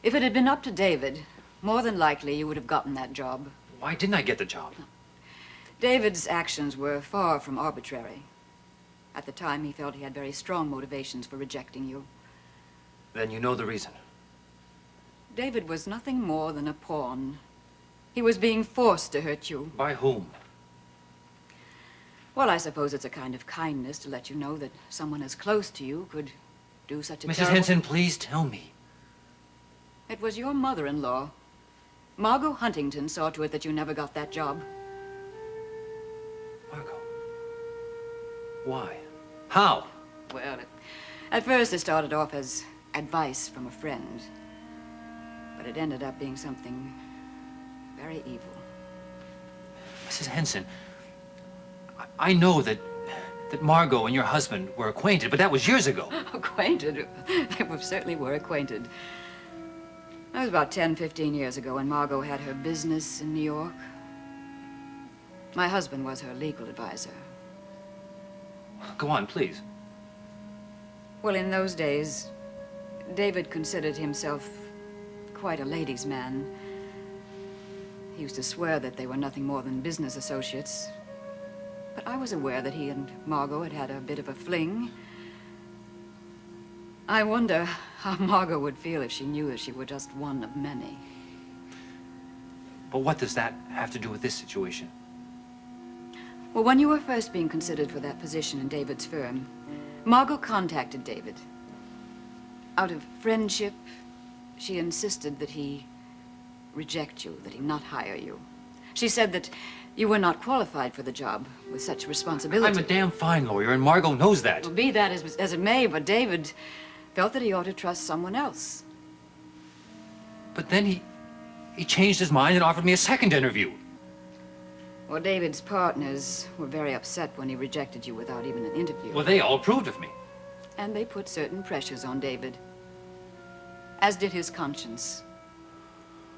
If it had been up to David, more than likely you would have gotten that job. Why didn't I get the job? David's actions were far from arbitrary. At the time, he felt he had very strong motivations for rejecting you. Then you know the reason. David was nothing more than a pawn. He was being forced to hurt you. By whom? Well, I suppose it's a kind of kindness to let you know that someone as close to you could do such a Mrs. terrible... Hansen, please tell me. It was your mother-in-law. Margo Huntington saw to it that you never got that job. Margo? Why? How? Well, at first it started off as advice from a friend. But it ended up being something very evil. Mrs. Hansen, I know that Margo and your husband were acquainted, but that was years ago. Acquainted? They certainly were acquainted. That was about 10, 15 years ago when Margo had her business in New York. My husband was her legal advisor. Go on, please. Well, in those days, David considered himself quite a ladies' man. He used to swear that they were nothing more than business associates. But I was aware that he and Margo had had a bit of a fling. I wonder how Margo would feel if she knew that she were just one of many. But what does that have to do with this situation? Well, when you were first being considered for that position in David's firm, Margo contacted David. Out of friendship, she insisted that he reject you, that he not hire you. She said that you were not qualified for the job with such responsibility. I'm a damn fine lawyer, and Margo knows that. Well, be that as it may, but David felt that he ought to trust someone else. But then he changed his mind and offered me a second interview. Well, David's partners were very upset when he rejected you without even an interview. Well, they all approved of me. And they put certain pressures on David, as did his conscience.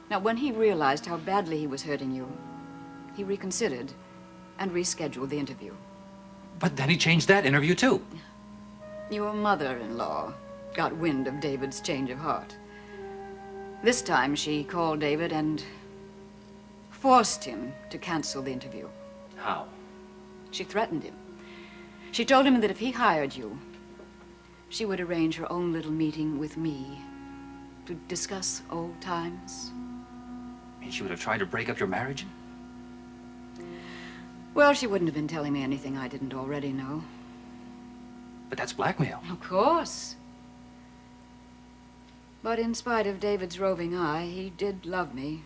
Now, when he realized how badly he was hurting you, he reconsidered and rescheduled the interview. But then he changed that interview, too. Your mother-in-law got wind of David's change of heart. This time, she called David and forced him to cancel the interview. How? She threatened him. She told him that if he hired you, she would arrange her own little meeting with me to discuss old times. You mean she would have tried to break up your marriage? Well, she wouldn't have been telling me anything I didn't already know. But that's blackmail. Of course. But in spite of David's roving eye, he did love me.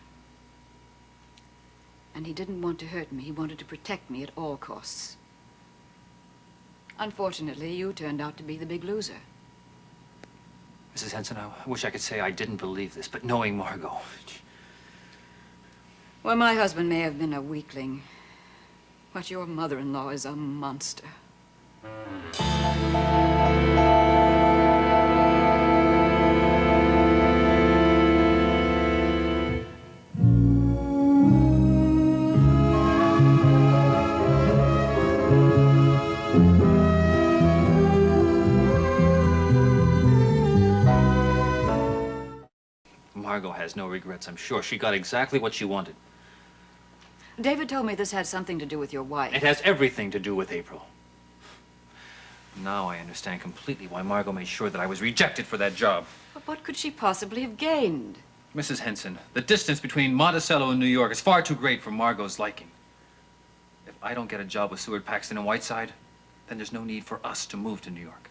And he didn't want to hurt me. He wanted to protect me at all costs. Unfortunately, you turned out to be the big loser. Mrs. Hansen, I wish I could say I didn't believe this, but knowing Margo... Well, my husband may have been a weakling, but your mother-in-law is a monster. Margo has no regrets, I'm sure. She got exactly what she wanted. David told me this had something to do with your wife. It has everything to do with April. Now I understand completely why Margo made sure that I was rejected for that job. But what could she possibly have gained? Mrs. Hansen, the distance between Monticello and New York is far too great for Margo's liking. If I don't get a job with Seward, Paxton, and Whiteside, then there's no need for us to move to New York.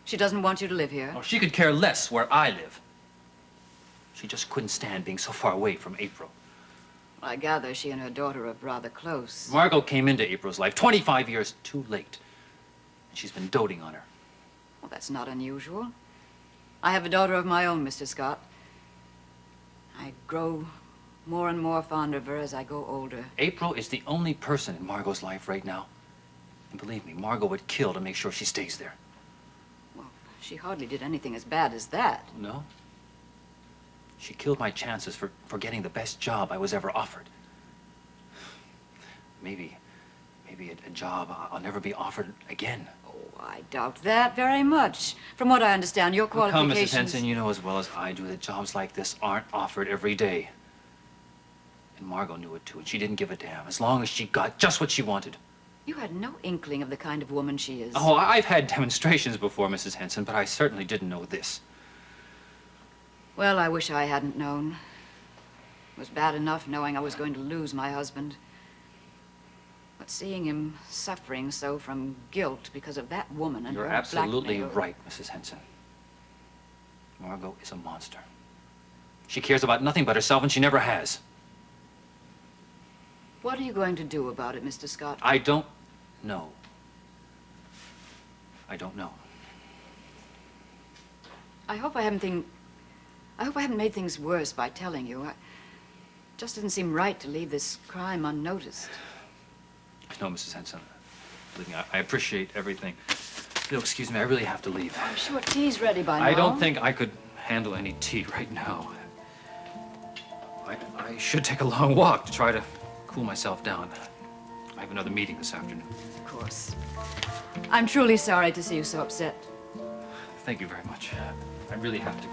She doesn't want you to live here? Oh, she could care less where I live. She just couldn't stand being so far away from April. I gather she and her daughter are rather close. Margo came into April's life 25 years too late. And she's been doting on her. Well, that's not unusual. I have a daughter of my own, Mr. Scott. I grow more and more fond of her as I go older. April is the only person in Margo's life right now. And believe me, Margo would kill to make sure she stays there. Well, she hardly did anything as bad as that. No? She killed my chances for getting the best job I was ever offered. Maybe a job I'll never be offered again. Oh, I doubt that very much. From what I understand, your qualifications... Come, Mrs. Hansen, you know as well as I do that jobs like this aren't offered every day. And Margo knew it, too, and she didn't give a damn, as long as she got just what she wanted. You had no inkling of the kind of woman she is. Oh, I've had demonstrations before, Mrs. Hansen, but I certainly didn't know this. Well, I wish I hadn't known. It was bad enough knowing I was going to lose my husband. But seeing him suffering so from guilt because of that woman and her You're absolutely blackmail... right, Mrs. Hansen. Margo is a monster. She cares about nothing but herself, and she never has. What are you going to do about it, Mr. Scott? I don't know. I don't know. I hope I haven't made things worse by telling you. It just didn't seem right to leave this crime unnoticed. No, Mrs. Hansen. Believe me, I appreciate everything. You'll excuse me, I really have to leave. I'm sure tea's ready by now. I don't think I could handle any tea right now. I should take a long walk to try to cool myself down. I have another meeting this afternoon. Of course. I'm truly sorry to see you so upset. Thank you very much. I really have to.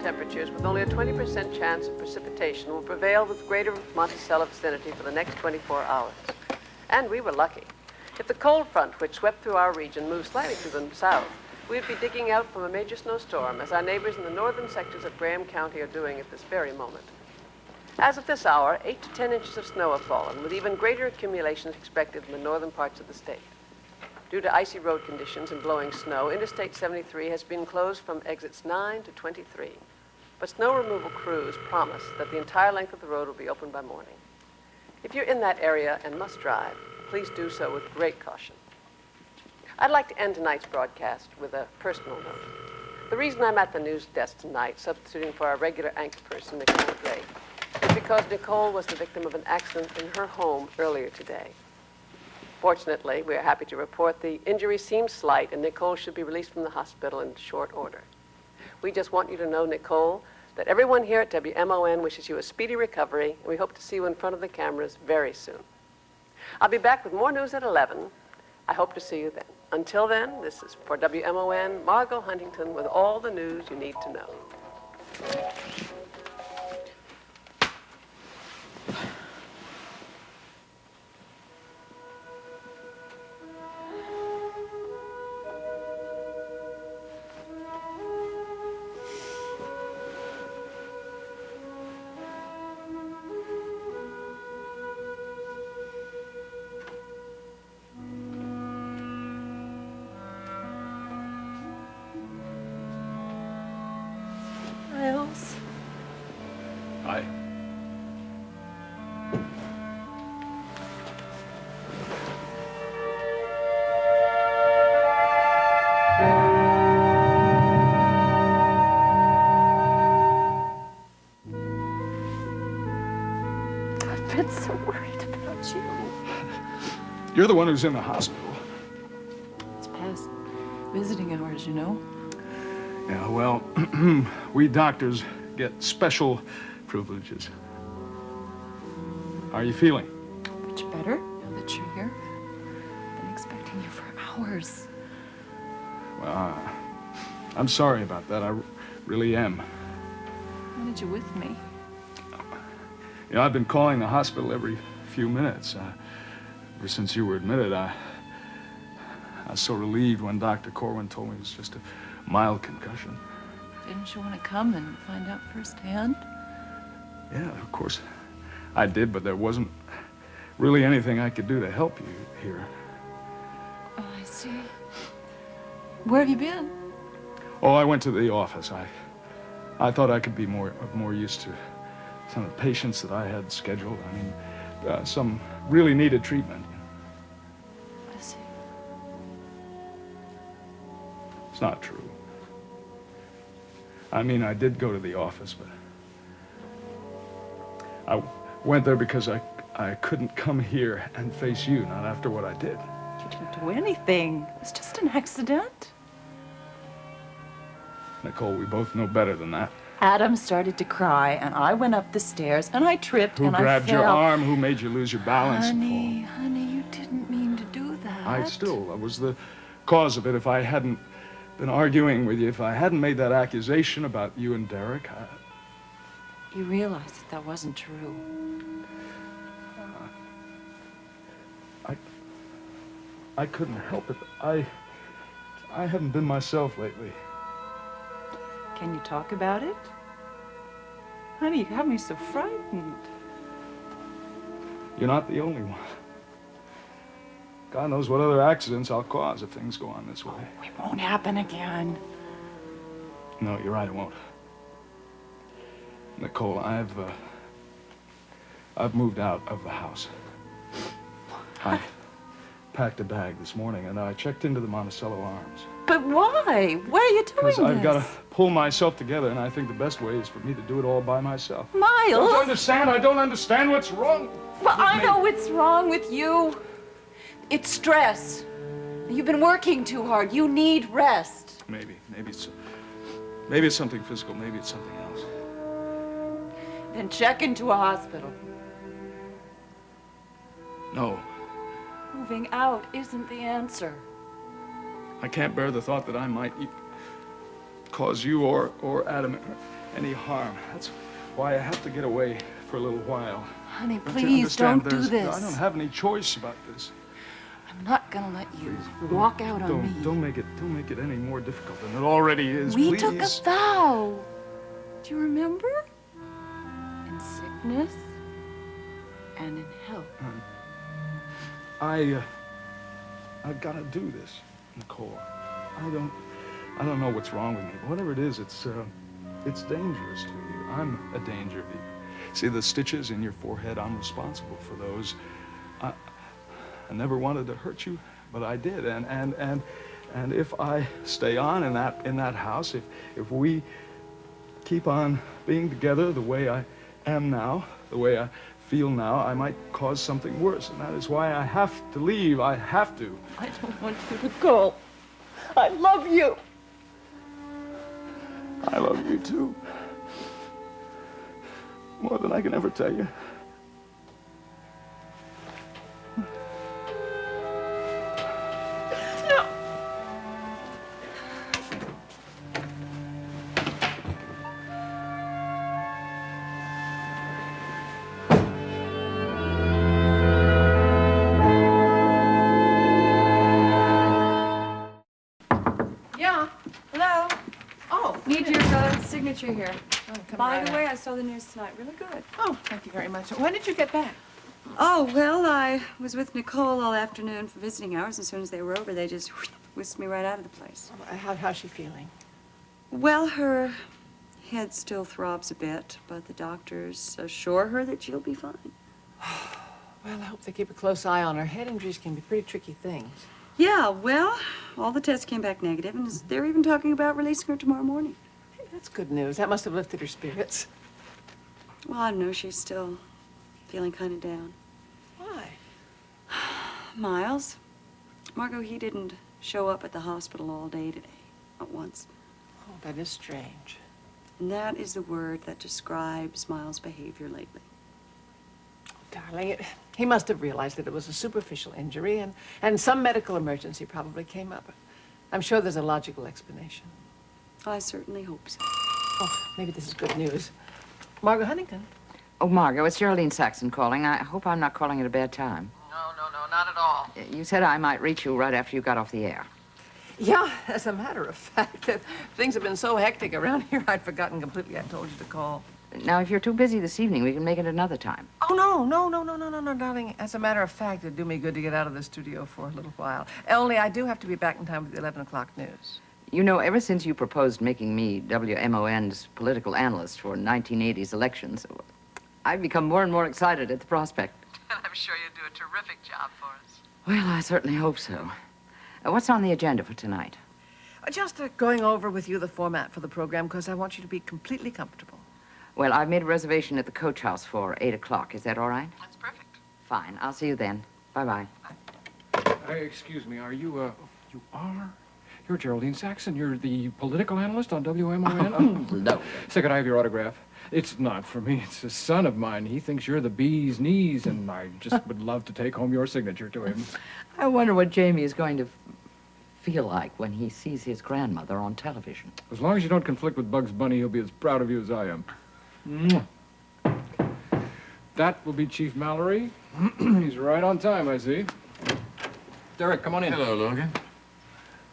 Temperatures with only a 20% chance of precipitation will prevail with greater Monticello vicinity for the next 24 hours. And we were lucky. If the cold front which swept through our region moved slightly to the south, we'd be digging out from a major snowstorm, as our neighbors in the northern sectors of Graham County are doing at this very moment. As of this hour, 8 to 10 inches of snow have fallen, with even greater accumulations expected in the northern parts of the state. Due to icy road conditions and blowing snow, Interstate 73 has been closed from exits 9 to 23. But snow removal crews promise that the entire length of the road will be open by morning. If you're in that area and must drive, please do so with great caution. I'd like to end tonight's broadcast with a personal note. The reason I'm at the news desk tonight, substituting for our regular anchor person, Nicole, is because Nicole was the victim of an accident in her home earlier today. Fortunately, we are happy to report the injury seems slight and Nicole should be released from the hospital in short order. We just want you to know, Nicole, that everyone here at WMON wishes you a speedy recovery, and we hope to see you in front of the cameras very soon. I'll be back with more news at 11. I hope to see you then. Until then, this is for WMON, Margo Huntington, with all the news you need to know. Hi. I've been so worried about you. You're the one who's in the hospital. It's past visiting hours, you know. Yeah, well, we doctors get special privileges. How are you feeling? Much better now that you're here. Been expecting you for hours. Well, I'm sorry about that. I really am. Wanted you with me. You know, I've been calling the hospital every few minutes. Ever since you were admitted, I was so relieved when Dr. Corwin told me it was just a mild concussion. Didn't you want to come and find out firsthand? Yeah, of course I did, but there wasn't really anything I could do to help you here. Oh, I see. Where have you been? Oh, I went to the office. I thought I could be of more use to some of the patients that I had scheduled. I mean, some really needed treatment. I see. It's not true. I mean, I did go to the office, but I went there because I couldn't come here and face you, not after what I did. You didn't do anything. It was just an accident. Nicole, we both know better than that. Adam started to cry, and I went up the stairs, and I tripped, Who and I fell. grabbed your arm? Who made you lose your balance and fall? Honey, you didn't mean to do that. I was the cause of it. If I hadn't been arguing with you, if I hadn't made that accusation about you and Derek, You realize that wasn't true. I couldn't help it. I haven't been myself lately. Can you talk about it? Honey, you have me so frightened. You're not the only one. God knows what other accidents I'll cause if things go on this way. It won't happen again. No, you're right, it won't. Nicole, I've moved out of the house. I packed a bag this morning, and I checked into the Monticello Arms. But why? Why are you doing this? Because I've got to pull myself together, and I think the best way is for me to do it all by myself. Miles! Don't you understand? I don't understand what's wrong. Well, I know what's wrong with you. It's stress. You've been working too hard. You need rest. Maybe it's something physical. Maybe it's something else. Then check into a hospital. No, Moving out isn't the answer. I can't bear the thought that I might cause you or Adam any harm. That's why I have to get away for a little while. Honey, Don't you please understand? don't do this. I don't have any choice about this. I'm not gonna let you walk out on me. Don't make it any more difficult than it already is. We please. took a vow. Do you remember? In sickness and in health. I've got to do this, Nicole. I don't know what's wrong with me. Whatever it is, it's dangerous to you. I'm a danger to you. See the stitches in your forehead? I'm responsible for those. I never wanted to hurt you, but I did. And if I stay on in that house, if we keep on being together the way I am now, the way I feel now, I might cause something worse, and that is why I have to leave. I have to. I don't want you to go. I love you. I love you too. More than I can ever tell you. No. Signature here. By the way, I saw the news tonight. Really good. Oh, thank you very much. When did you get back? Oh, well, I was with Nicole all afternoon for visiting hours. As soon as they were over, they just whisked me right out of the place. How's she feeling? Well, her head still throbs a bit, but the doctors assure her that she'll be fine. Well, I hope they keep a close eye on her. Head injuries can be pretty tricky things. Yeah, well, all the tests came back negative, and they're even talking about releasing her tomorrow morning. Hey, that's good news. That must have lifted her spirits. Well, I don't know. She's still feeling kind of down. Why? Miles. Margo, he didn't show up at the hospital all day today. Not once. Oh, that is strange. And that is the word that describes Miles' behavior lately. Darling, he must have realized that it was a superficial injury and some medical emergency probably came up. I'm sure there's a logical explanation. I certainly hope so. Oh, maybe this is good news. Margo Huntington. Oh, Margo, it's Geraldine Saxon calling. I hope I'm not calling at a bad time. No, not at all. You said I might reach you right after you got off the air. Yeah, as a matter of fact, things have been so hectic around here, I'd forgotten completely I told you to call. Now, if you're too busy this evening, we can make it another time. Oh, no, darling. As a matter of fact, it'd do me good to get out of the studio for a little while. Only I do have to be back in time for the 11 o'clock news. You know, ever since you proposed making me WMON's political analyst for 1980's elections, I've become more and more excited at the prospect. And I'm sure you'll do a terrific job for us. Well, I certainly hope so. What's on the agenda for tonight? Just going over with you the format for the program, because I want you to be completely comfortable. Well, I've made a reservation at the coach house for 8 o'clock. Is that all right? That's perfect. Fine. I'll see you then. Bye-bye. Hey, excuse me. Are you, you are? You're Geraldine Saxon. You're the political analyst on WMON? Oh, no. Say, could I have your autograph? It's not for me. It's a son of mine. He thinks you're the bee's knees, and I just would love to take home your signature to him. I wonder what Jamie is going to feel like when he sees his grandmother on television. As long as you don't conflict with Bugs Bunny, he'll be as proud of you as I am. Mwah. That will be Chief Mallory. He's right on time, I see. Derek, come on in. Hello, Logan.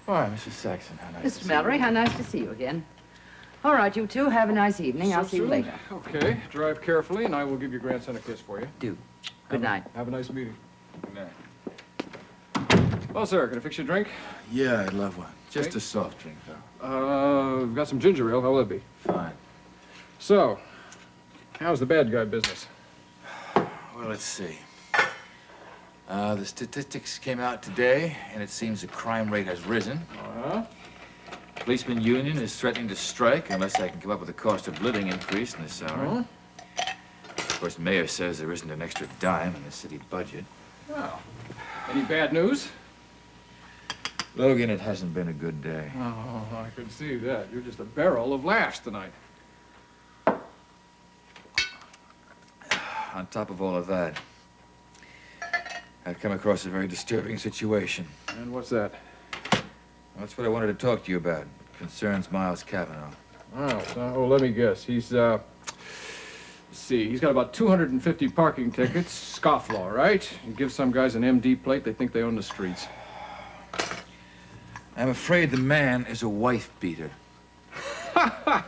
All right, Mrs. Saxon, how nice to Mr. see Mallory, you. how nice to see you again. All right, you two, have a nice evening. I'll see you later. Okay, drive carefully, and I will give your grandson a kiss for you. Do. Good night. Have a nice meeting. Good night. Well, sir, can I fix you a drink? Yeah, I'd love one. Just Okay. a soft drink, though. We've got some ginger ale. How will it be? Fine. So, how's the bad guy business? Well, let's see. The statistics came out today, and it seems the crime rate has risen. Uh-huh. Policeman union is threatening to strike unless I can come up with a cost of living increase in the salary. Of course, the mayor says there isn't an extra dime in the city budget. Well, any bad news? Logan, it hasn't been a good day. Oh, I could see that. You're just a barrel of laughs tonight. On top of all of that, I've come across a very disturbing situation. And what's that? That's what I wanted to talk to you about. Concerns Miles Cavanaugh. Oh, let me guess. He's, let's see, he's got about 250 parking tickets. Scofflaw, right? He gives some guys an MD plate, they think they own the streets. I'm afraid the man is a wife beater. Are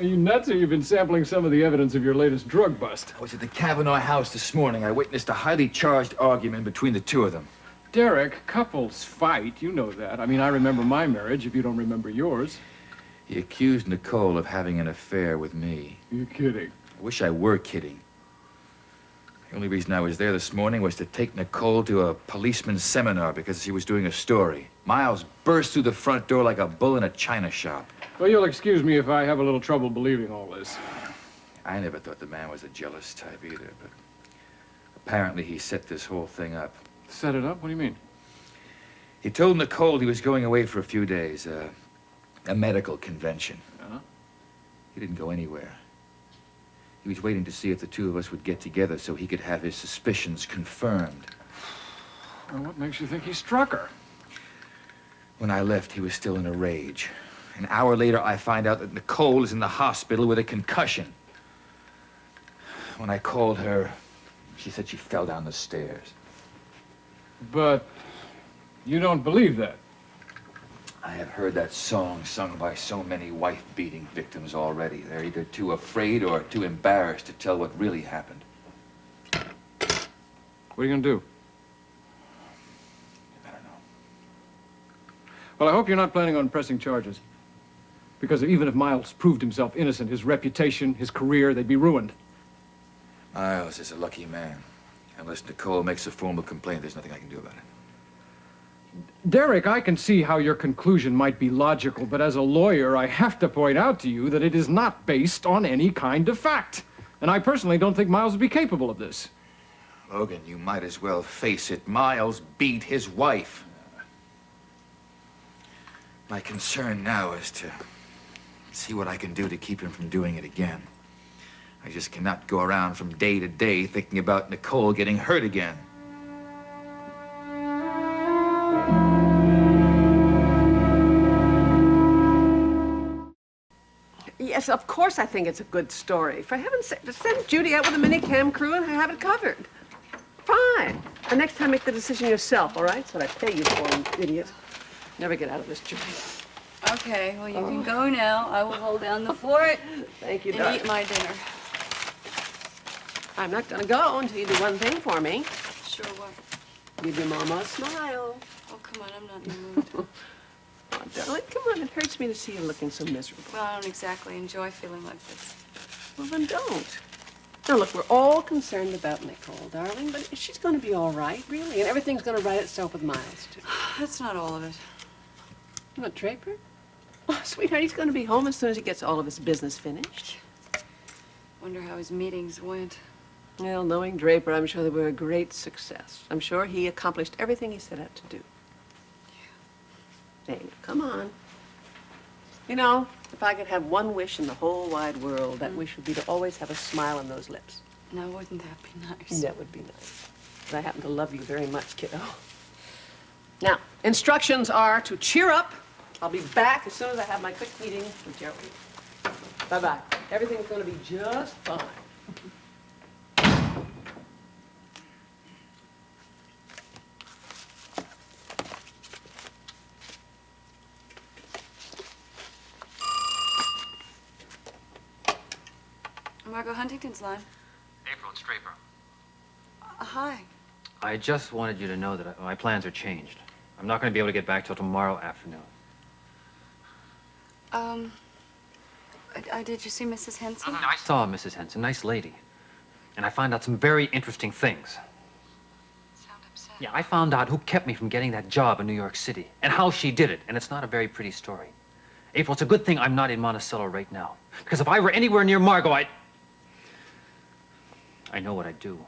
you nuts, or you've been sampling some of the evidence of your latest drug bust? I was at the Cavanaugh house this morning. I witnessed a highly charged argument between the two of them. Derek, couples fight. You know that. I mean, I remember my marriage, if you don't remember yours. He accused Nicole of having an affair with me. You're kidding. I wish I were kidding. The only reason I was there this morning was to take Nicole to a policeman's seminar because she was doing a story. Miles burst through the front door like a bull in a china shop. Well, you'll excuse me if I have a little trouble believing all this. I never thought the man was a jealous type either, but apparently he set this whole thing up. Set it up? What do you mean? He told Nicole he was going away for a few days, a medical convention. Uh-huh. He didn't go anywhere. He was waiting to see if the two of us would get together so he could have his suspicions confirmed. Well, what makes you think he struck her? When I left, he was still in a rage. An hour later, I find out that Nicole is in the hospital with a concussion. When I called her, she said she fell down the stairs. But you don't believe that. I have heard that song sung by so many wife-beating victims already. They're either too afraid or too embarrassed to tell what really happened. What are you gonna do? I don't know. Well, I hope you're not planning on pressing charges. Because even if Miles proved himself innocent, his reputation, his career, they'd be ruined. Miles is a lucky man. Unless Nicole makes a formal complaint, there's nothing I can do about it. Derek, I can see how your conclusion might be logical, but as a lawyer, I have to point out to you that it is not based on any kind of fact. And I personally don't think Miles would be capable of this. Logan, you might as well face it. Miles beat his wife. My concern now is to see what I can do to keep him from doing it again. I just cannot go around from day to day thinking about Nicole getting hurt again. Yes, of course I think it's a good story. For heaven's sake, just send Judy out with a mini-cam crew and have it covered. Fine. And next time, make the decision yourself, all right? That's what I pay you for, you idiot. Never get out of this, Judy. Okay, well, you can go now. I will hold down the fort Thank you, and darling. eat my dinner. I'm not gonna go until you do one thing for me. Sure what? Give your mama a smile. Oh, come on, I'm not in the mood. Oh, darling, come on. It hurts me to see you looking so miserable. Well, I don't exactly enjoy feeling like this. Well, then don't. Now, look, we're all concerned about Nicole, darling, but she's gonna be all right, really, and everything's gonna right itself with Miles, too. That's not all of it. What, Draper? Oh, sweetheart, he's gonna be home as soon as he gets all of his business finished. Wonder how his meetings went. Well, knowing Draper, I'm sure they were a great success. I'm sure he accomplished everything he set out to do. Dana, come on. You know, if I could have one wish in the whole wide world, that wish would be to always have a smile on those lips. Now, wouldn't that be nice? That would be nice. But I happen to love you very much, kiddo. Now, instructions are to cheer up. I'll be back as soon as I have my quick meeting with Jerry. Bye-bye. Everything's going to be just fine. Margo Huntington's line. April, it's Draper. Hi. I just wanted you to know that my plans are changed. I'm not going to be able to get back till tomorrow afternoon. Did you see Mrs. Hansen? I saw Mrs. Hansen, nice lady. And I found out some very interesting things. Sound upset. Yeah, I found out who kept me from getting that job in New York City and how she did it, and it's not a very pretty story. April, it's a good thing I'm not in Monticello right now, because if I were anywhere near Margo, I know what I'd do.